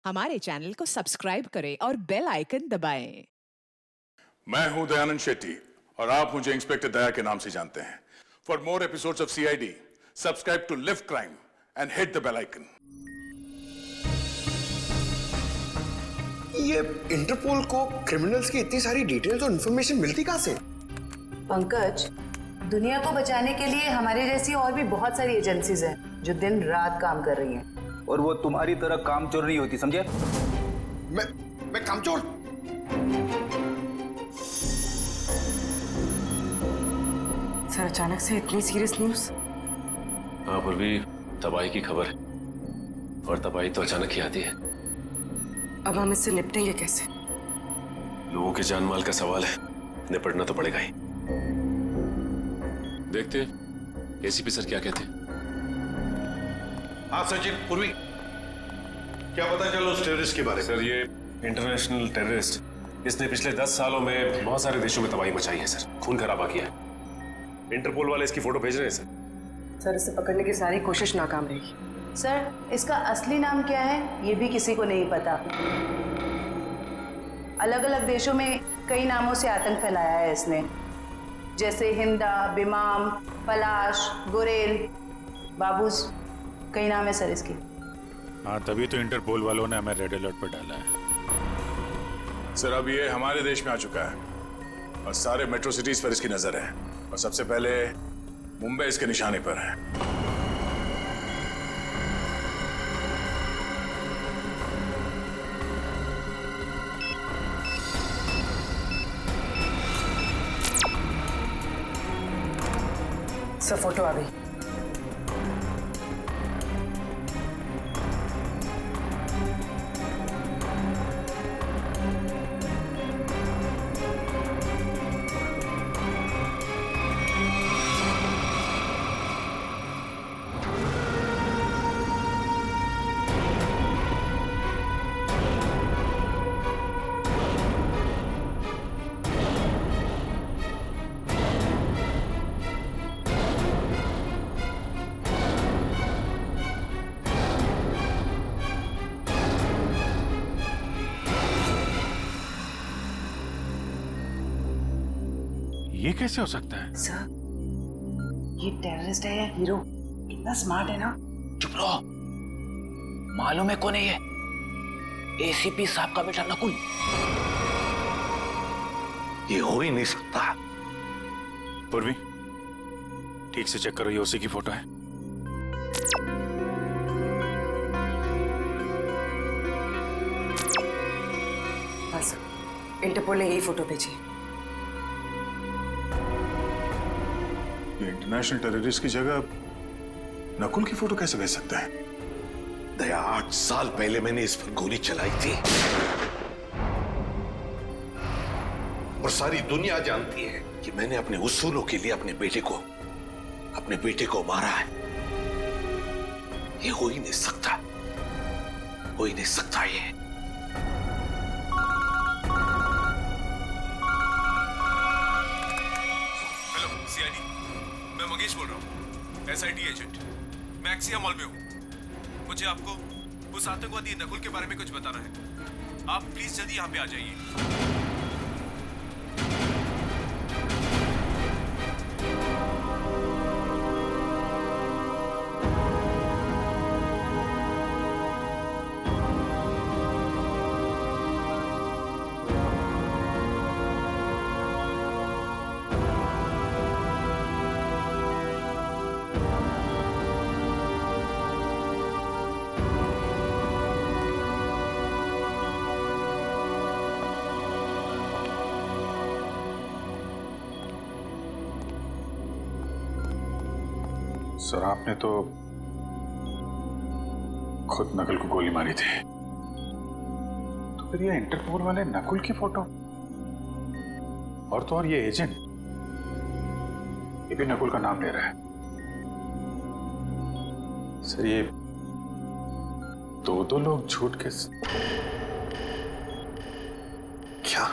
हमारे चैनल को सब्सक्राइब करें और बेल आइकन दबाएं। मैं हूं दयानंद शेट्टी और आप मुझे इंस्पेक्टर दया के नाम से जानते हैं। For more episodes of CID, subscribe to lift crime and hit the bell icon. ये इंटरपोल को क्रिमिनल्स की इतनी सारी डिटेल्स और इंफॉर्मेशन मिलती कहां से? पंकज, दुनिया को बचाने के लिए हमारे जैसी और भी बहुत सारी एजेंसीज हैं जो दिन रात काम कर रही हैं। और वो तुम्हारी तरह कामचोर नहीं होती, समझे? मैं कामचोर? सर, अचानक से इतनी सीरियस न्यूज़? हाँ पूर्वी, तबाही की खबर है और तबाही तो अचानक ही आती है। अब हम इससे निपटेंगे कैसे? लोगों के जान माल का सवाल है, निपटना तो पड़ेगा ही। देखते एसीपी सर क्या कहते हैं। हाँ सचिन, पूर्वी, क्या पता चला उस टेररिस्ट के बारे में? सर, ये इंटरनेशनल टेररिस्ट, इसने पिछले 10 सालों में बहुत सारे देशों में तबाही मचाई है सर, खून खराबा किया है। इंटरपोल वाले इसकी फोटो भेज रहे हैं सर। सर, इसे पकड़ने की सारी कोशिश नाकाम रही। सर, इसका असली नाम क्या है ये भी किसी को नहीं पता। अलग अलग देशों में कई नामों से आतंक फैलाया है इसने, जैसे हिंदा, बिमाम, पलाश, गुरेल, बाबूस, कई नाम है सर इसके। हाँ, तभी तो इंटरपोल वालों ने हमें रेड अलर्ट पर डाला है। सर, अब ये हमारे देश में आ चुका है और सारे मेट्रो सिटीज पर इसकी नजर है और सबसे पहले मुंबई इसके निशाने पर है। सर, फोटो आ गई। ये कैसे हो सकता है? सर, ये टेररिस्ट है या हीरो? कितना स्मार्ट है ना। चुप रहो। मालूम है कौन है ये? एसीपी साहब का बेटा नकुल। ये हो ही नहीं सकता। पूर्वी, ठीक से चेक करो, ये उसी की फोटो है। हाँ सर, इंटरपोल ने यही फोटो भेजी। ये इंटरनेशनल टेररिस्ट की जगह नकुल की फोटो कैसे भेज सकता है? दया, 8 साल पहले मैंने इस पर गोली चलाई थी और सारी दुनिया जानती है कि मैंने अपने उसूलों के लिए अपने बेटे को मारा है। ये हो ही नहीं सकता, हो ही नहीं सकता ये। हेलो सीआईडी, मैं मंगेश बोल रहा हूँ, एसआईटी एजेंट। मैं एक्सिया मॉल में हूँ। मुझे आपको उस आतंकवादी नकुल के बारे में कुछ बताना है। आप प्लीज जल्दी यहाँ पे आ जाइए। सर, आपने तो खुद नकुल को गोली मारी थी, तो फिर ये इंटरपोल वाले नकुल की फोटो और तो और ये एजेंट, ये भी नकुल का नाम ले रहा है। सर, ये दो लोग झूठ के क्या?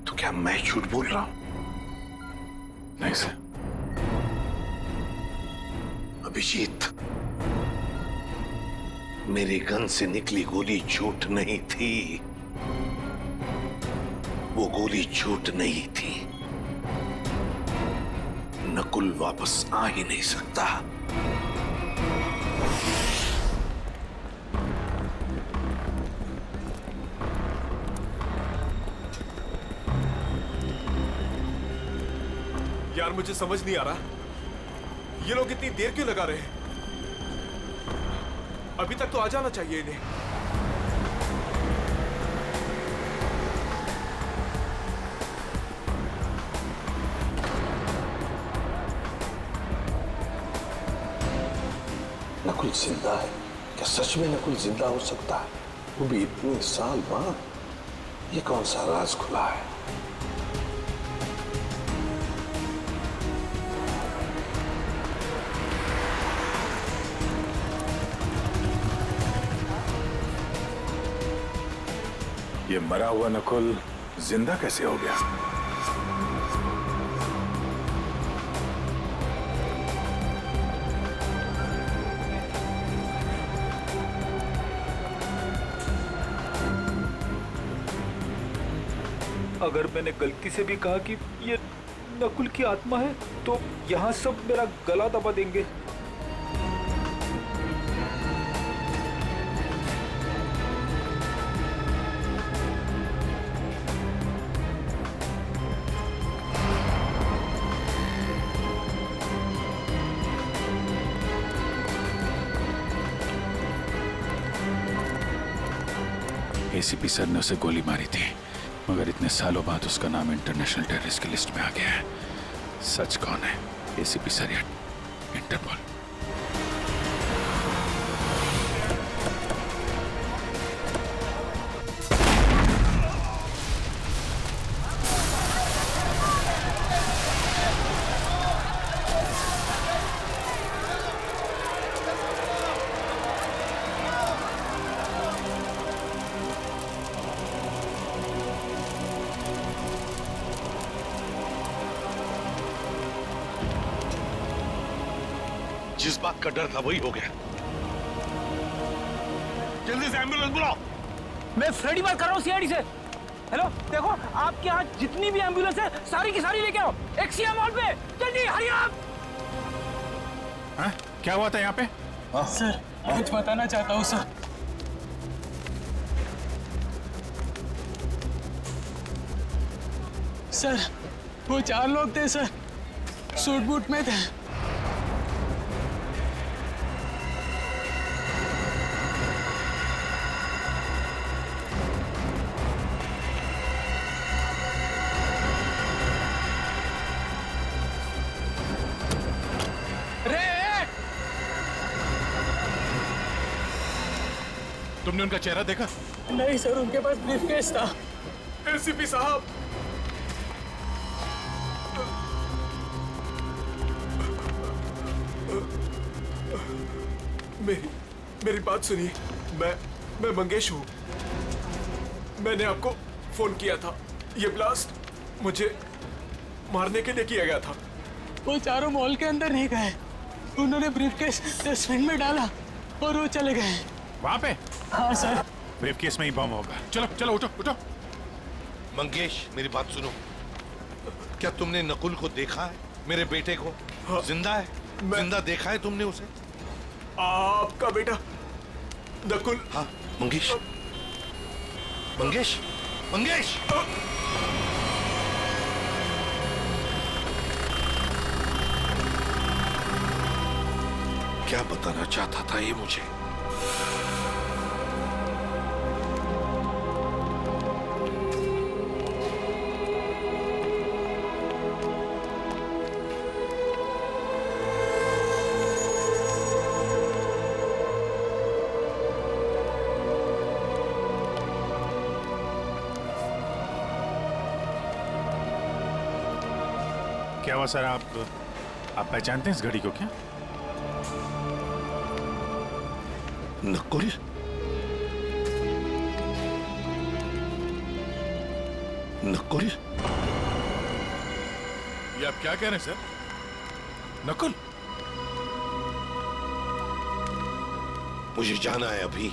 तो क्या मैं झूठ बोल रहा हूं? नहीं सर। अभिजीत, मेरी गन से निकली गोली झूठ नहीं थी। वो गोली झूठ नहीं थी। नकुल वापस आ ही नहीं सकता। यार मुझे समझ नहीं आ रहा, ये लोग इतनी देर क्यों लगा रहे हैं? अभी तक तो आ जाना चाहिए इन्हें। नकुल जिंदा है क्या? सच में नकुल जिंदा हो सकता है? वो भी इतने साल बाद? ये कौन सा राज खुला है? ये मरा हुआ नकुल जिंदा कैसे हो गया? अगर मैंने गलती से भी कहा कि ये नकुल की आत्मा है तो यहाँ सब मेरा गला दबा देंगे। एसीपी सर ने उसे गोली मारी थी, मगर इतने सालों बाद उसका नाम इंटरनेशनल टेररिस्ट की लिस्ट में आ गया है। सच कौन है, एसीपी सर या इंटरपोल? जिस बात का डर था वही हो गया। जल्दी से एम्बुलेंस बुलाओ। मैं फ्रेडी बात कर रहा हूँ सीआईडी से। हेलो, देखो आपके यहाँ जितनी भी एम्बुलेंस है सारी की सारी लेके आओ एक्सिया मॉल पे, जल्दी हरी आप। क्या हुआ था यहाँ पे? सर कुछ बताना चाहता हूँ सर। सर वो 4 लोग थे सर, सूट बूट में थे। तुमने उनका चेहरा देखा? नहीं सर, उनके पास ब्रीफकेस था। एसीपी साहब, मेरी बात सुनिए। मैं मंगेश हूँ। मैंने आपको फोन किया था। ये ब्लास्ट मुझे मारने के लिए किया गया था। वो चारों मॉल के अंदर नहीं गए, उन्होंने ब्रीफकेस डस्टबिन में डाला और वो चले गए। वहाँ पे? हाँ सर। ब्रीफकेस में ही बम होगा। चलो चलो उठो उठो। मंगेश मेरी बात सुनो। क्या तुमने नकुल को देखा है? मेरे बेटे को? हाँ, जिंदा है? जिंदा देखा है तुमने उसे? आपका बेटा नकुल? हाँ मंगेश, मंगेश, मंगेश। क्या बताना चाहता था ये मुझे? क्या हुआ सर? आप पहचानते हैं इस घड़ी को क्या? नकुल? नकुल? ये आप क्या कह रहे हैं सर? नकुल? मुझे जाना है अभी।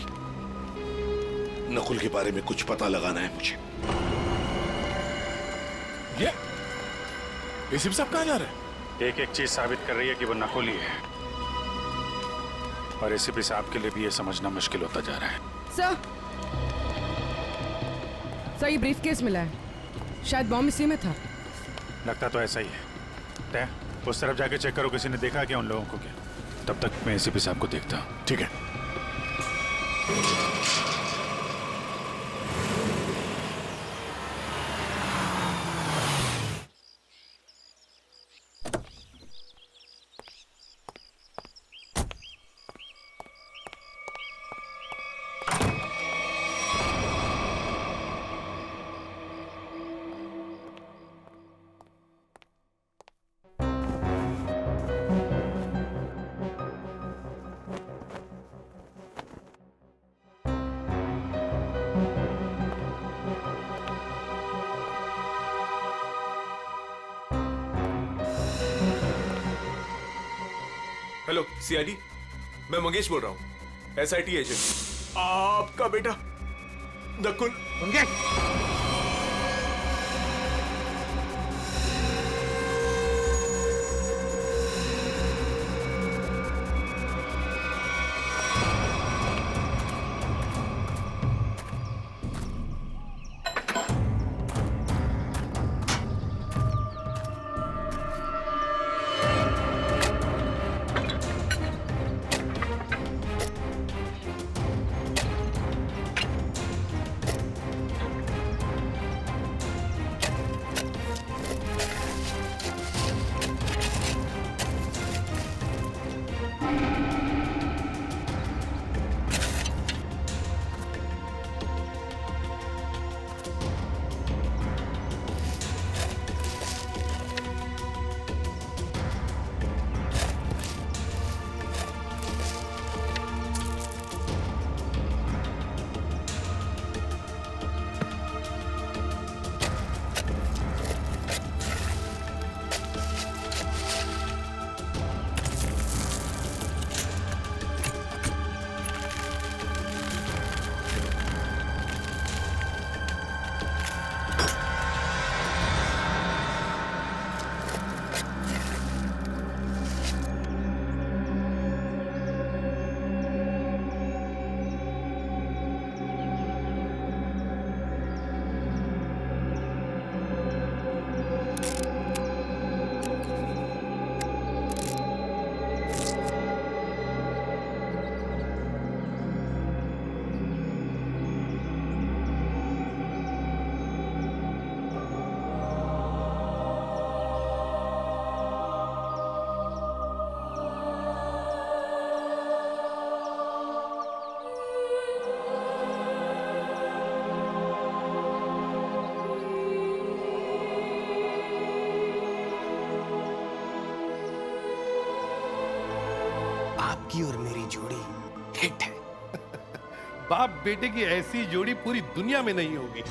नकुल के बारे में कुछ पता लगाना है मुझे। ये एसीपी साहब कहाँ जा रहे हैं? एक एक चीज साबित कर रही है कि वो नकुल ही है, और एसीपी साहब के लिए भी ये समझना मुश्किल होता जा रहा है। सर ये ब्रीफकेस मिला है, शायद बॉम्ब इसी में था। लगता तो ऐसा ही है। तय उस तरफ जाके चेक करो, किसी ने देखा क्या उन लोगों को क्या? तब तक मैं एसीपी साहब को देखता हूँ। ठीक है। हेलो सीआईडी, मैं मंगेश बोल रहा हूँ, एसआईटी एजेंट। आपका बेटा नकुल। आपकी और मेरी जोड़ी हिट है। बाप बेटे की ऐसी जोड़ी पूरी दुनिया में नहीं होगी।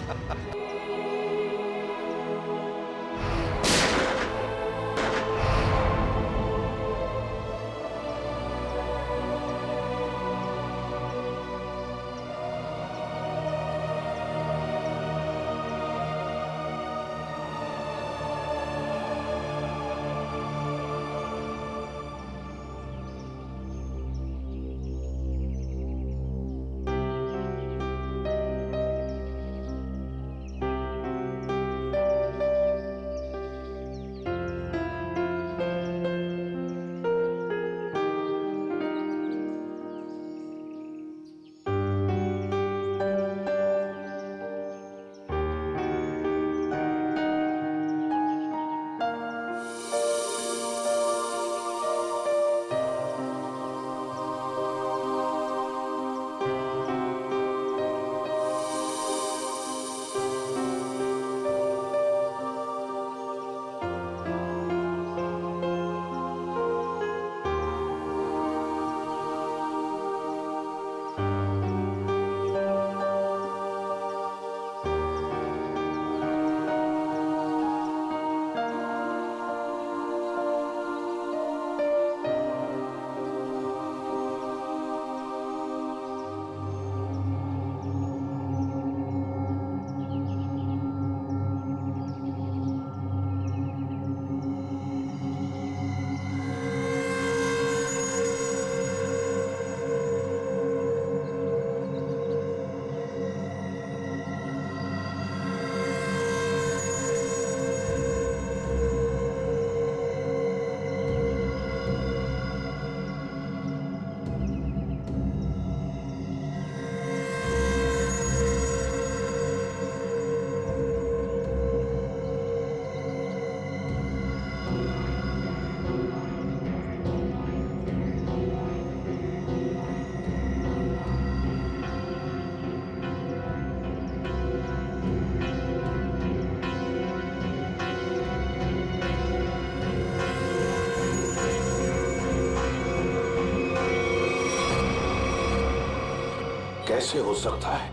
कैसे हो सकता है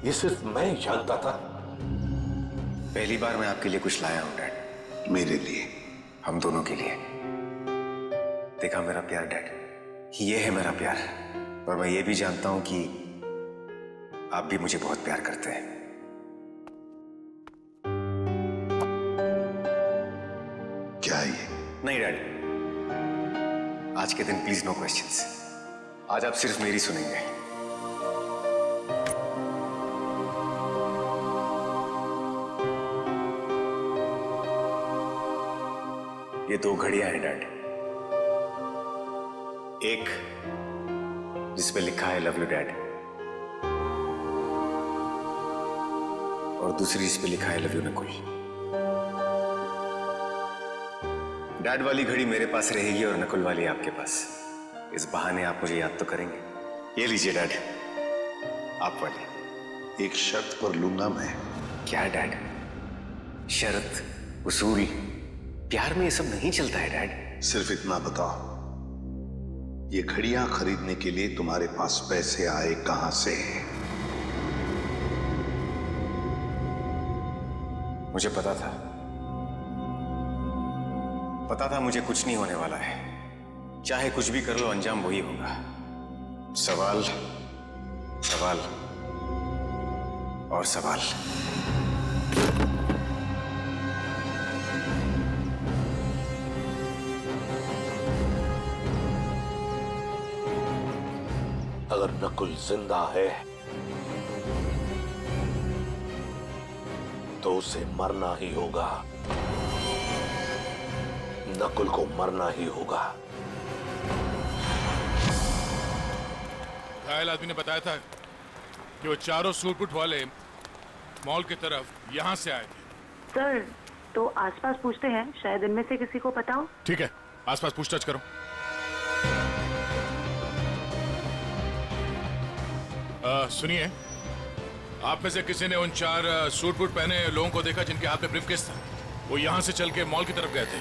ये सिर्फ मैं ही जानता था। पहली बार मैं आपके लिए कुछ लाया हूं डैड। मेरे लिए? हम दोनों के लिए। देखा मेरा प्यार डैड, ये है मेरा प्यार। और मैं ये भी जानता हूं कि आप भी मुझे बहुत प्यार करते हैं। क्या ये? नहीं डैड, आज के दिन प्लीज नो क्वेश्चंस। आज आप सिर्फ मेरी सुनेंगे। ये 2 घड़ियां हैं डैड। एक जिस पे लिखा है लव यू डैड, और दूसरी जिस पे लिखा है लव यू नकुल। डैड वाली घड़ी मेरे पास रहेगी और नकुल वाली आपके पास। इस बहाने आप मुझे याद तो करेंगे। ये लीजिए डैड, आप वाली। एक शर्त पर लूंगा मैं। क्या डैड? शर्त, उसूल, प्यार में ये सब नहीं चलता है डैड। सिर्फ इतना बताओ, ये घड़ियां खरीदने के लिए तुम्हारे पास पैसे आए कहां से? मुझे पता था मुझे कुछ नहीं होने वाला है। चाहे कुछ भी कर लो, अंजाम वही होगा। सवाल, सवाल और सवाल। अगर नकुल जिंदा है तो उसे मरना ही होगा। नकुल को मरना ही होगा। घायल आदमी ने बताया था कि वो चारों सूट वाले मॉल की तरफ यहां से आए थे। सर, तो आसपास पूछते हैं, शायद इनमें से किसी को पता हो। ठीक है, आसपास पूछताछ करो। सुनिए, आप में से किसी ने उन 4 सूट बूट पहने लोगों को देखा जिनके हाथ में ब्रीफकेस था? वो यहाँ से चल के मॉल की तरफ गए थे।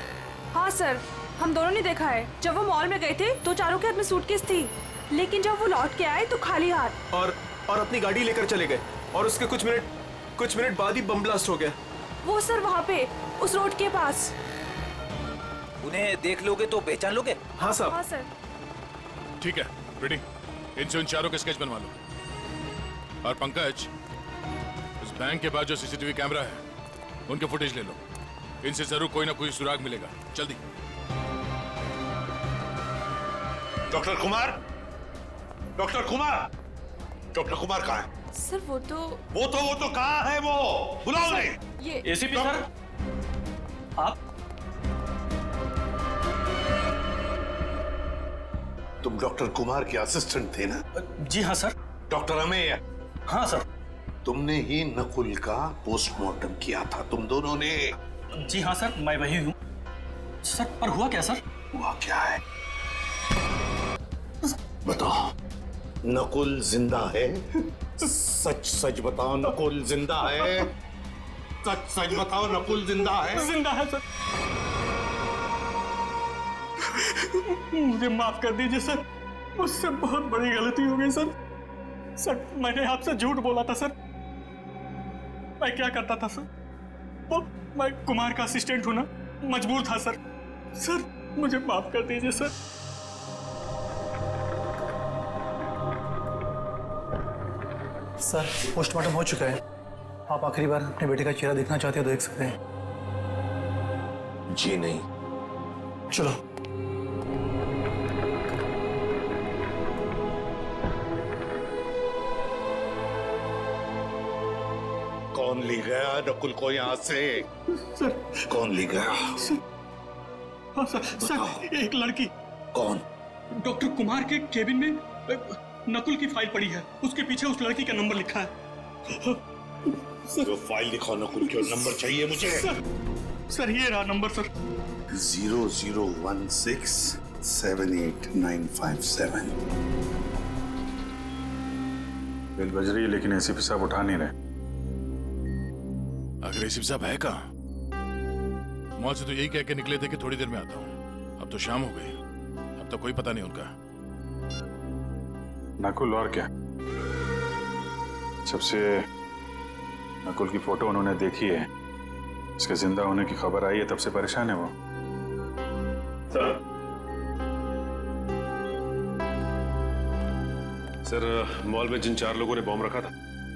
हाँ सर, हम दोनों ने देखा है। जब वो मॉल में गए थे तो चारों के हाथ में सूटकेस थी, लेकिन जब वो लौट के आए तो खाली हाथ। और अपनी गाड़ी लेकर चले गए और उसके कुछ मिनट बाद ही बम ब्लास्ट हो गया। वो सर वहाँ पे उस रोड के पास। उन्हें देख लोगे तो पहचान लोगे? हाँ साहब। हाँ सर। ठीक है प्रीति, इनसे उन चारों के स्केच बनवा लो। और पंकज, उस बैंक के पास जो सीसीटीवी कैमरा है उनके फुटेज ले लो। इनसे जरूर कोई ना कोई सुराग मिलेगा। जल्दी। Doctor Kumar, doctor Kumar, doctor Kumar कहाँ है? सर वो तो कहाँ है? वो बुलाओ उन्हें। ये एसीपी सर, आप? तुम डॉक्टर कुमार के असिस्टेंट थे ना? जी हाँ सर। डॉक्टर अमेय? हाँ सर। तुमने ही नकुल का पोस्टमार्टम किया था, तुम दोनों ने? जी हाँ सर, मैं वही हूँ सर। पर हुआ क्या सर? हुआ क्या है बताओ। नकुल जिंदा है? सच सच बताओ, नकुल जिंदा है? सच सच बताओ, नकुल जिंदा है? जिंदा है सर। मुझे माफ कर दीजिए सर, मुझसे बहुत बड़ी गलती हो गई सर। सर, मैंने आपसे झूठ बोला था सर। मैं क्या करता था सर? वो मैं कुमार का असिस्टेंट हूं ना, मजबूर था सर। सर, मुझे माफ कर दीजिए सर। सर, पोस्टमार्टम हो चुका है। आप आखिरी बार अपने बेटे का चेहरा देखना चाहते हो तो देख सकते हैं। जी नहीं। चलो। कौन ले गया नकुल को यहाँ से? सर, कौन ले गया? हाँ सर, सर, एक लड़की। कौन? डॉक्टर कुमार के केबिन में नकुल की फाइल पड़ी है, उसके पीछे उस लड़की का नंबर लिखा है। जो फाइल दिखाओ, नकुल क्यों? नंबर चाहिए मुझे। सर ये रहा नंबर सर। 0016789957। बेल बज रही है लेकिन एसीपी साहब उठा नहीं रहे। अगर एसीपी साहब है कहाँ? मॉल से तो यही कह के निकले थे कि थोड़ी देर में आता हूँ। अब तो शाम हो गई, अब तो कोई पता नहीं उनका। नकुल और क्या? जब से नकुल की फोटो उन्होंने देखी है, इसके जिंदा होने की खबर आई है, तब से परेशान है वो। सर, मॉल में जिन 4 लोगों ने बॉम्ब रखा था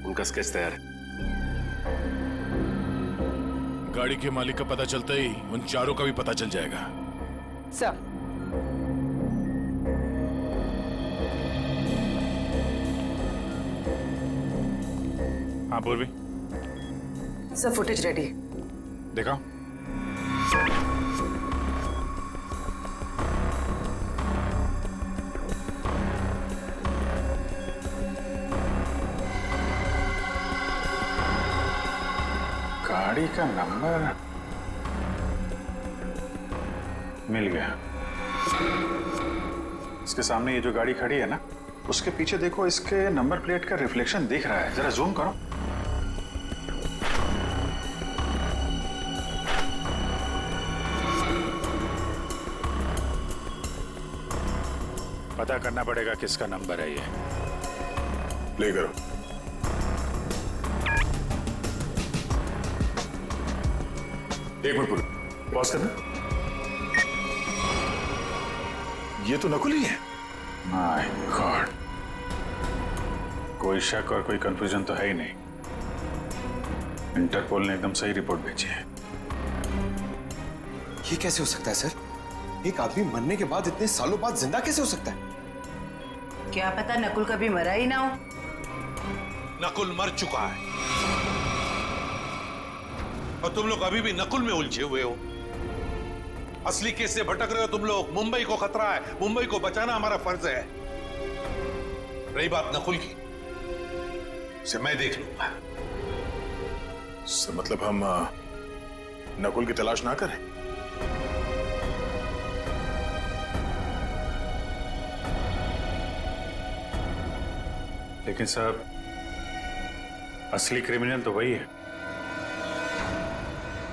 उनका स्केच तैयार है। गाड़ी के मालिक का पता चलता ही उन 4 का भी पता चल जाएगा। सर, हाँ पूर्वी, सर फुटेज रेडी। दिखाओ। गाड़ी का नंबर मिल गया। इसके सामने ये जो गाड़ी खड़ी है ना, उसके पीछे देखो, इसके नंबर प्लेट का रिफ्लेक्शन दिख रहा है। जरा जूम करो। पता करना पड़ेगा किसका नंबर है ये। प्ले करो। एक मिनट पूरा पॉज करना। ये तो नकुल ही है। माय गॉड, कोई शक और कोई कंफ्यूजन तो है ही नहीं। इंटरपोल ने एकदम सही रिपोर्ट भेजी है। ये कैसे हो सकता है सर? एक आदमी मरने के बाद इतने सालों बाद जिंदा कैसे हो सकता है? क्या पता नकुल कभी मरा ही ना हो। नकुल मर चुका है और तुम लोग अभी भी नकुल में उलझे हुए हो। असली केस से भटक रहे हो तुम लोग। मुंबई को खतरा है, मुंबई को बचाना हमारा फर्ज है। रही बात नकुल की, उसे मैं देख लूंगा। इसका मतलब हम नकुल की तलाश ना करें? लेकिन साहब, असली क्रिमिनल तो वही है।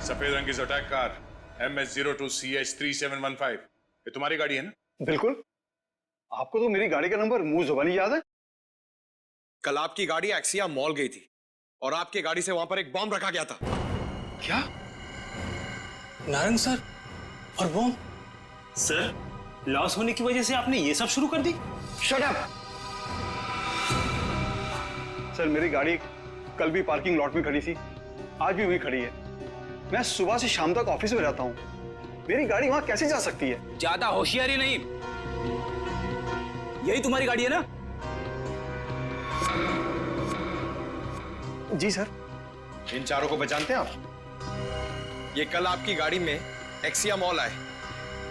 सफेद रंग की अटैक कार MS02CH3715, ये तुम्हारी गाड़ी है ना? बिल्कुल। आपको तो मेरी गाड़ी का नंबर मुंह जुबानी याद है। कल आपकी गाड़ी एक्सिया मॉल गई थी और आपकी गाड़ी से वहां पर एक बॉम्ब रखा गया था। क्या? नारायण सर और बॉम्ब? सर, लॉस होने की वजह से आपने ये सब शुरू कर दी? Shut up! सर, मेरी गाड़ी कल भी पार्किंग लॉट में खड़ी थी, आज भी वहीं खड़ी है। मैं सुबह से शाम तक ऑफिस में रहता हूं। मेरी गाड़ी वहां कैसे जा सकती है? ज्यादा होशियारी नहीं। यही तुम्हारी गाड़ी है ना? जी सर। इन 4 को पहचानते हैं आप? ये कल आपकी गाड़ी में एक्सिया मॉल आए,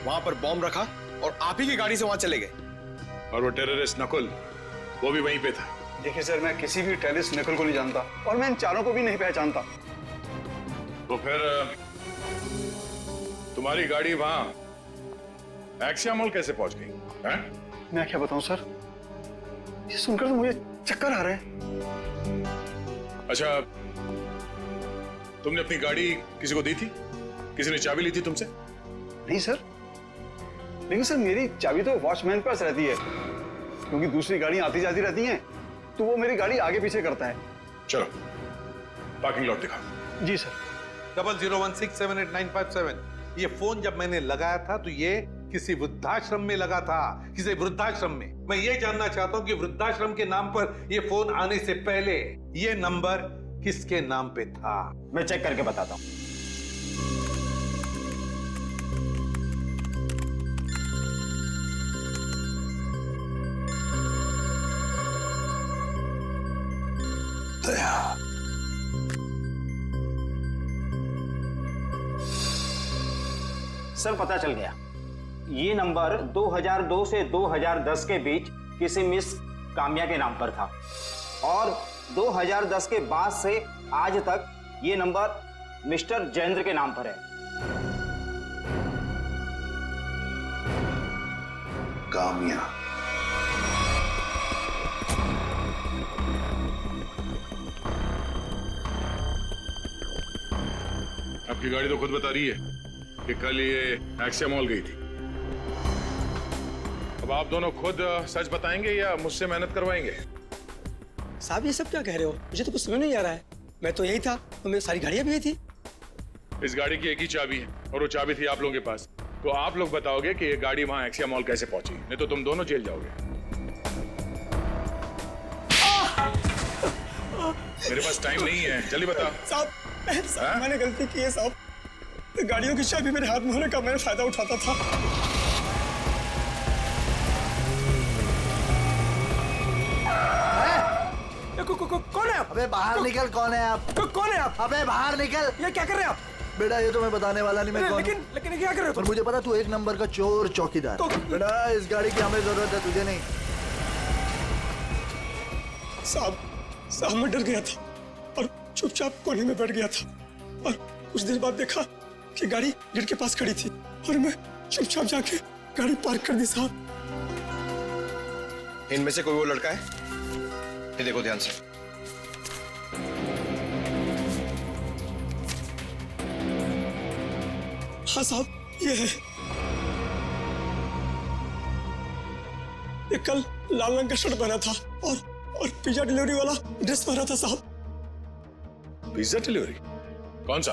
वहां पर बॉम्ब रखा और आप ही की गाड़ी से वहां चले गए। और वो टेररिस्ट नकुल, वो भी वहीं पे था। देखिए सर, मैं किसी भी टेररिस्ट नकुल को नहीं जानता और मैं इन 4 को भी नहीं पहचानता। तो फिर तुम्हारी गाड़ी वहां एक्सिया मॉल कैसे पहुंच गई? हैं? मैं क्या बताऊं सर, ये सुनकर तो मुझे चक्कर आ रहे हैं। अच्छा, तुमने अपनी गाड़ी किसी को दी थी? किसी ने चाबी ली थी तुमसे? नहीं सर, लेकिन सर मेरी चाबी तो वॉचमैन के पास रहती है, क्योंकि दूसरी गाड़ियां आती जाती रहती हैं, तो वो मेरी गाड़ी आगे पीछे करता है। चलो पार्किंग लॉट दिखाओ। जी सर। 0016788957। ये फोन जब मैंने लगाया था तो ये किसी वृद्धाश्रम में लगा था, किसी वृद्धाश्रम में। मैं ये जानना चाहता हूं कि वृद्धाश्रम के नाम पर ये फोन आने से पहले ये नंबर किसके नाम पे था? मैं चेक करके बताता हूं। दया। सर, पता चल गया। ये नंबर 2002 से 2010 के बीच किसी मिस काम्या के नाम पर था और 2010 के बाद से आज तक ये नंबर मिस्टर जयेंद्र के नाम पर है। काम्या। आपकी गाड़ी तो खुद बता रही है कि कल ये एक्सिया मॉल गई थी। अब आप दोनों खुद सच बताएंगे या मुझसे मेहनत करवाएंगे? साहब ये सब क्या कह रहे हो? मुझे तो कुछ समझ नहीं आ रहा है। मैं तो यही था, तो मेरी सारी गाड़ियां भी यही थी। इस गाड़ी की एक ही चाबी है और वो चाबी थी आप लोगों के पास। तो आप लोग बताओगे कि ये गाड़ी वहां एक्सिया मॉल कैसे पहुंची, नहीं तो तुम दोनों जेल जाओगे। मेरे पास टाइम नहीं है, जल्दी बताओ। साहब मैंने गलती की है साहब। गाड़ियों की चाबी मेरे हाथ में होने का मैं फायदा उठाता था। कौन है आप? अबे बाहर निकल, कौन है आप? कौन है आप? अबे बाहर निकल। ये क्या कर रहे हैं आप? बेटा ये तो मैं बताने वाला नहीं, मैं कौन हूं। लेकिन क्या कर रहे हो? पर मुझे पता तू एक नंबर का चोर चौकीदार। बेटा इस गाड़ी की हमें जरूरत है, तुझे नहीं। साहब मैं डर गया था और चुपचाप कोने में बैठ गया था और कुछ देर बाद देखा कि गाड़ी गेट के पास खड़ी थी और मैं चुपचाप जाके गाड़ी पार्क कर दी। साहब इनमें से कोई वो लड़का है? ये देखो ध्यान से। हाँ साहब ये है। ये कल लाल रंग का शर्ट पहना था और पिज्जा डिलीवरी वाला ड्रेस पहना था साहब। Pizza delivery? कौन सा?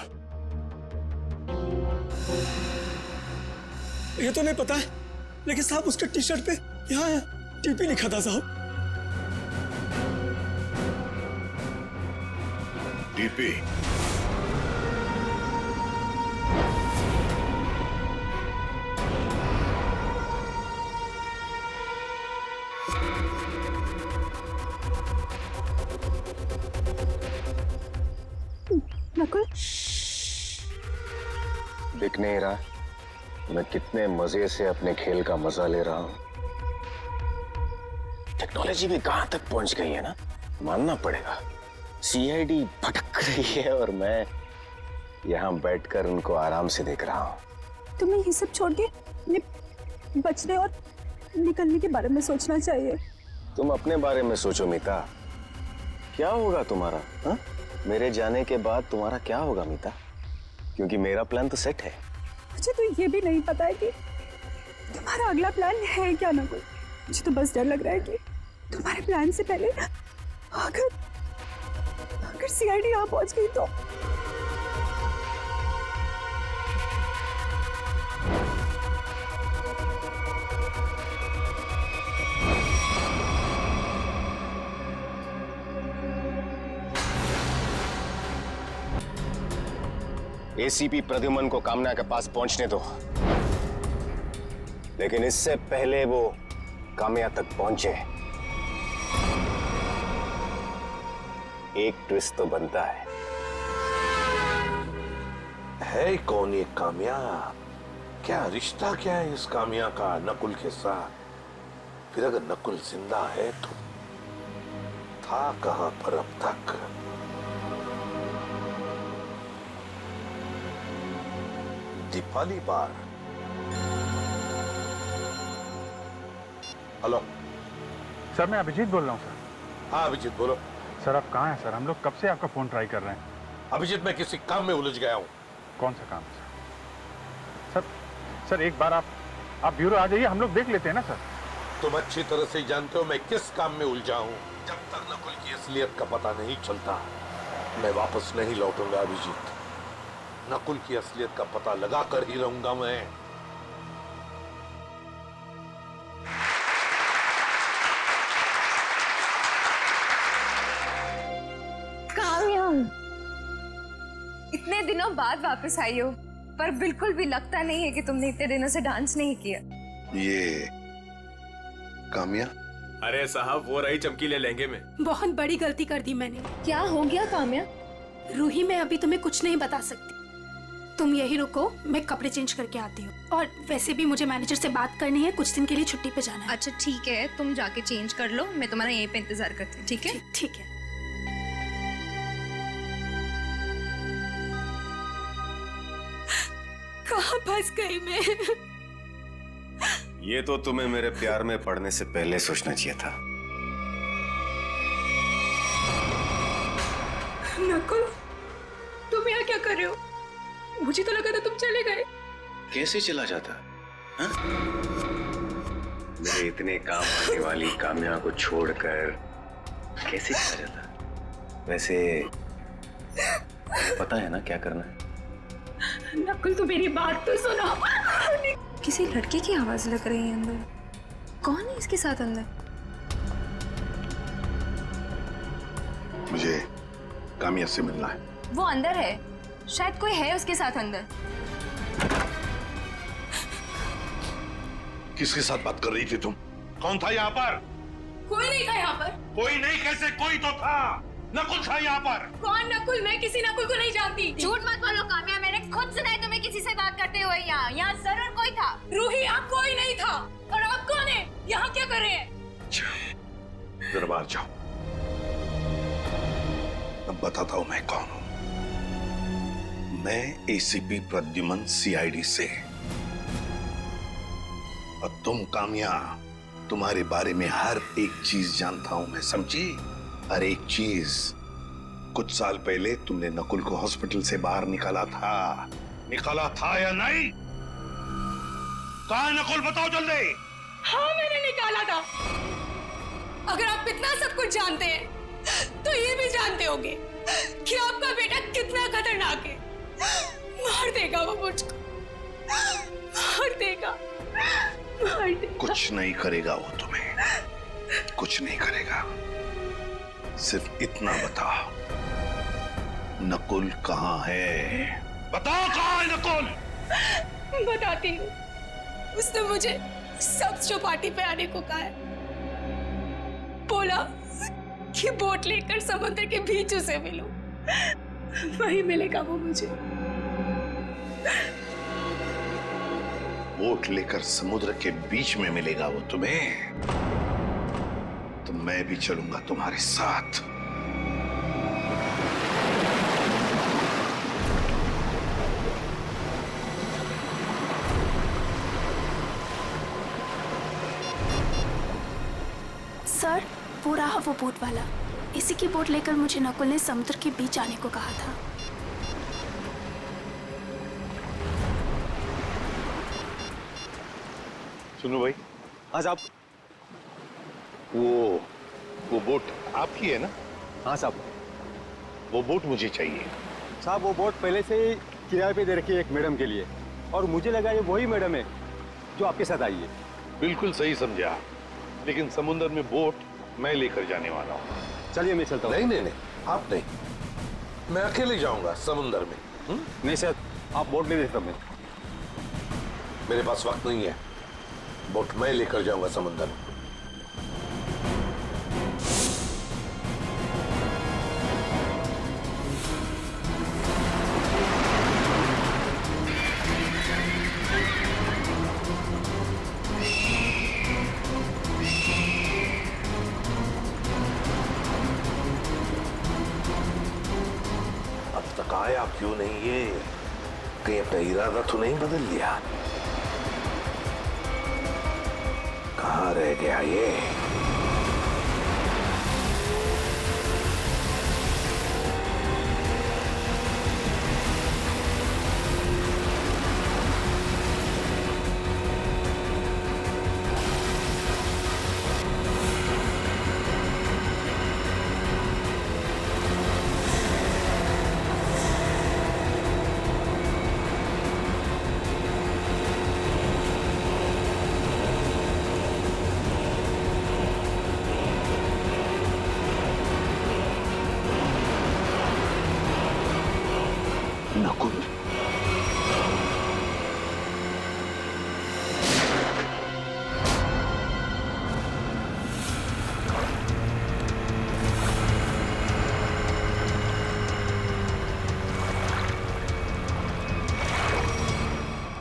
ये तो नहीं पता है, लेकिन साहब उसके टी शर्ट पे यहाँ टीपी लिखा था साहब। टीपी? नकुल दिख नहीं रहा मैं कितने मजे से अपने खेल का मजा ले रहा हूं। टेक्नोलॉजी भी कहां तक पहुंच गई है ना, मानना पड़ेगा। सीआईडी भटक रही है और मैं यहां बैठकर उनको आराम से देख रहा हूं। तुम्हें ये सब छोड़ के बचने और निकलने के बारे में सोचना चाहिए। तुम अपने बारे में सोचो मीता, क्या होगा तुम्हारा? हा? मेरे जाने के बाद तुम्हारा क्या होगा मीता? क्योंकि मेरा प्लान तो सेट है। मुझे तो ये भी नहीं पता है कि तुम्हारा अगला प्लान है क्या नकुल। मुझे तो बस डर लग रहा है कि तुम्हारे प्लान से पहले अगर सीआईडी यहाँ पहुंच गई तो। एसीपी प्रद्युमन को कामना के पास पहुंचने दो, लेकिन इससे पहले वो कामया तक पहुंचे एक ट्विस्ट तो बनता है कौन ये कामया? क्या रिश्ता क्या है इस कामया का नकुल के साथ? फिर अगर नकुल जिंदा है तो था कहां पर अब तक? दीपाली बार। हेलो सर, मैं अभिजीत बोल रहा हूँ सर। हाँ अभिजीत बोलो। सर आप कहाँ हैं सर? हम लोग कब से आपका फोन ट्राई कर रहे हैं। अभिजीत मैं किसी काम में उलझ गया हूँ। कौन सा काम सर? सर एक बार आप ब्यूरो आ जाइए, हम लोग देख लेते हैं ना सर। तुम अच्छी तरह से जानते हो मैं किस काम में उलझा हूँ। जब तक नकुल की असलियत का पता नहीं चलता मैं वापस नहीं लौटूंगा अभिजीत। नकुल की असलियत का पता लगा कर ही रहूंगा मैं। कामया, इतने दिनों बाद वापस आई हो, पर बिल्कुल भी लगता नहीं है कि तुमने इतने दिनों से डांस नहीं किया। ये कामया? अरे साहब वो रही चमकीले लहंगे में। बहुत बड़ी गलती कर दी मैंने। क्या हो गया कामया? रूही मैं अभी तुम्हें कुछ नहीं बता सकती, तुम यही रुको, मैं कपड़े चेंज करके आती हूँ। और वैसे भी मुझे मैनेजर से बात करनी है, कुछ दिन के लिए छुट्टी पे जाना है। अच्छा ठीक है, तुम जाके चेंज कर लो, मैं तुम्हारा यहीं पे इंतजार करती हूँ। ठीक है? ठीक है। कहाँ फंस गई मैं? ये तो तुम्हें मेरे प्यार में पड़ने से पहले सोचना चाहिए था। नकुल, तुम यहाँ क्या कर रहे हो? मुझे तो लगा था तुम चले गए। कैसे चला जाता? हा? मेरे इतने काम आने वाली कामया को छोड़कर कैसे किया जाता? वैसे पता है ना क्या करना है? नकुल तो मेरी बात तो सुनो। किसी लड़के की आवाज लग रही है अंदर। कौन है इसके साथ अंदर? मुझे कामिया से मिलना है। वो अंदर है, शायद कोई है उसके साथ अंदर। किसके साथ बात कर रही थी तुम? कौन था यहाँ पर? कोई नहीं था यहाँ पर। कोई नहीं कैसे? कोई तो था। नकुल था यहाँ पर। कौन नकुल? मैं किसी नकुल को नहीं जानती। झूठ मत बोलो काम्या, मैंने खुद सुना है तुम्हें किसी से बात करते हुए। यहाँ जरूर कोई था। रूही, यहाँ कोई नहीं था। और आप कौन है? यहाँ क्या कर रहे हैं? जरा बाहर जाओ, अब बताता हूं मैं कौन हूं। मैं एसीपी प्रद्युमन, सीआईडी से। और तुम काम्या, तुम्हारे बारे में हर एक चीज जानता हूं मैं, समझी? हर एक चीज। कुछ साल पहले तुमने नकुल को हॉस्पिटल से बाहर निकाला था। निकाला था या नहीं? कहां है नकुल? बताओ जल्दी। हाँ, मैंने निकाला था। अगर आप इतना सब कुछ जानते हैं तो ये भी जानते होंगे कि आपका बेटा कितना खतरनाक है। मार देगा वो मुझको, मार देगा, मार देगा। कुछ नहीं करेगा वो तुम्हें, कुछ नहीं करेगा। सिर्फ इतना बताओ, नकुल कहाँ है? बताओ कहाँ है नकुल? बताती हूँ। उसने मुझे सब्ज चौपाटी पे आने को कहा है। बोला कि बोट लेकर समुद्र के बीच उसे मिलो, वही मिलेगा वो मुझे। बोट लेकर समुद्र के बीच में मिलेगा वो तुम्हें? तो मैं भी चलूंगा तुम्हारे साथ। सर, वो रहा वो बोट वाला। इसी की बोट लेकर मुझे नकुल ने समुद्र के बीच आने को कहा था। सुनो भाई, आज आप वो बोट आपकी है ना? हाँ साहब। वो बोट मुझे चाहिए। साहब, वो बोट पहले से ही किराए पे दे रखी है एक मैडम के लिए, और मुझे लगा ये वही मैडम है जो आपके साथ आई है। बिल्कुल सही समझा, लेकिन समुद्र में बोट मैं लेकर जाने वाला हूँ। चलिए मैं चलता हूँ। नहीं नहीं नहीं, आप नहीं, मैं अकेले जाऊंगा समुद्र में। नहीं सर, आप बोट ले देता। मैं मेरे पास वक्त नहीं है, बोट मैं लेकर जाऊंगा समुद्र में। आया क्यों नहीं ये? कहीं अपना इरादा तो नहीं बदल लिया? कहाँ रह गया ये? नकुल,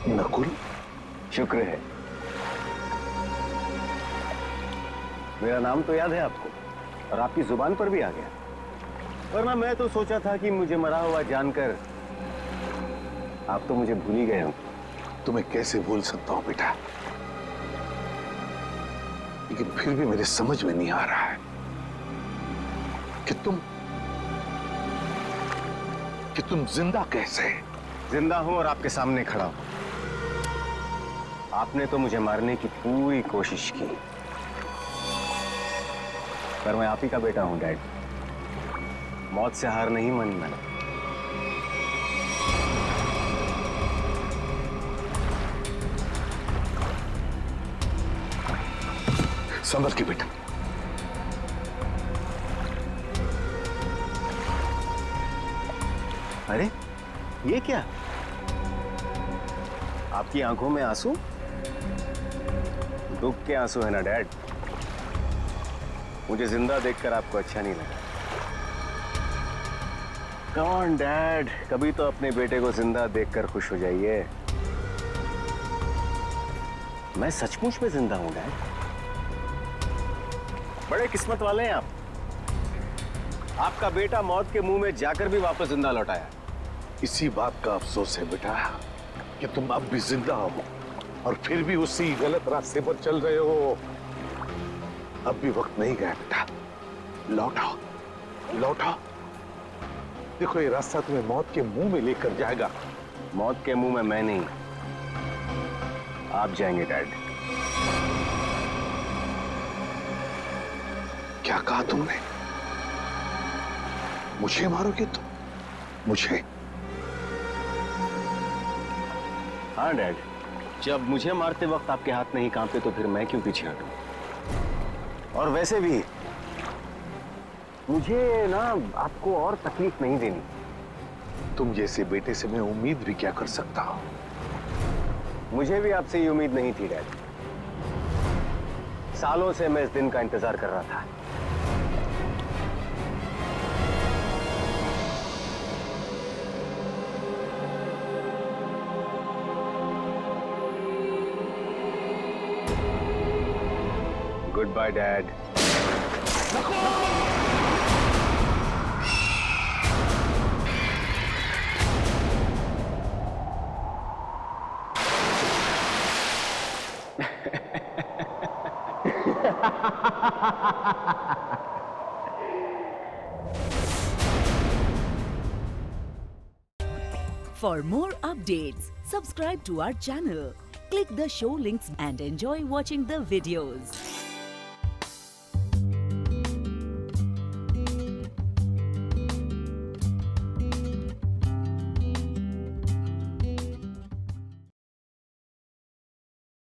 नकुल, शुक्र है। मेरा नाम तो याद है आपको, और आपकी जुबान पर भी आ गया, वरना मैं तो सोचा था कि मुझे मरा हुआ जानकर आप तो मुझे भूल ही गए हो। तुम्हें कैसे भूल सकता हूं बेटा, लेकिन फिर भी मेरे समझ में नहीं आ रहा है कि तुम जिंदा कैसे? जिंदा हूं और आपके सामने खड़ा हूं। आपने तो मुझे मारने की पूरी कोशिश की, पर मैं आप ही का बेटा हूं डैड। मौत से हार नहीं मानी मैंने। संभल के बेटा। अरे ये क्या? आपकी आंखों में आंसू? दुख के आंसू है ना डैड? मुझे जिंदा देखकर आपको अच्छा नहीं लगा। कम ऑन डैड, कभी तो अपने बेटे को जिंदा देखकर खुश हो जाइए। मैं सचमुच में जिंदा हूं डैड। बड़े किस्मत वाले हैं आप। आपका बेटा मौत के मुंह में जाकर भी वापस जिंदा लौट आया। इसी बात का अफसोस है बेटा कि तुम अब भी जिंदा हो और फिर भी उसी गलत रास्ते पर चल रहे हो। अब भी वक्त नहीं गया बेटा, लौटाओ लौटाओ। देखो ये रास्ता तुम्हें मौत के मुंह में लेकर जाएगा। मौत के मुंह में मैं नहीं, आप जाएंगे डैड। क्या कहा तुमने? मुझे मारोगे तुम? मुझे? हाँ डैड, जब मुझे मारते वक्त आपके हाथ नहीं कांपते तो फिर मैं क्यों पीछे हटूं? और वैसे भी मुझे ना आपको और तकलीफ नहीं देनी। तुम जैसे बेटे से मैं उम्मीद भी क्या कर सकता हूं? मुझे भी आपसे ये उम्मीद नहीं थी डैड। सालों से मैं इस दिन का इंतजार कर रहा था। Goodbye dad. For more updates, subscribe to our channel, click the show links and enjoy watching the videos.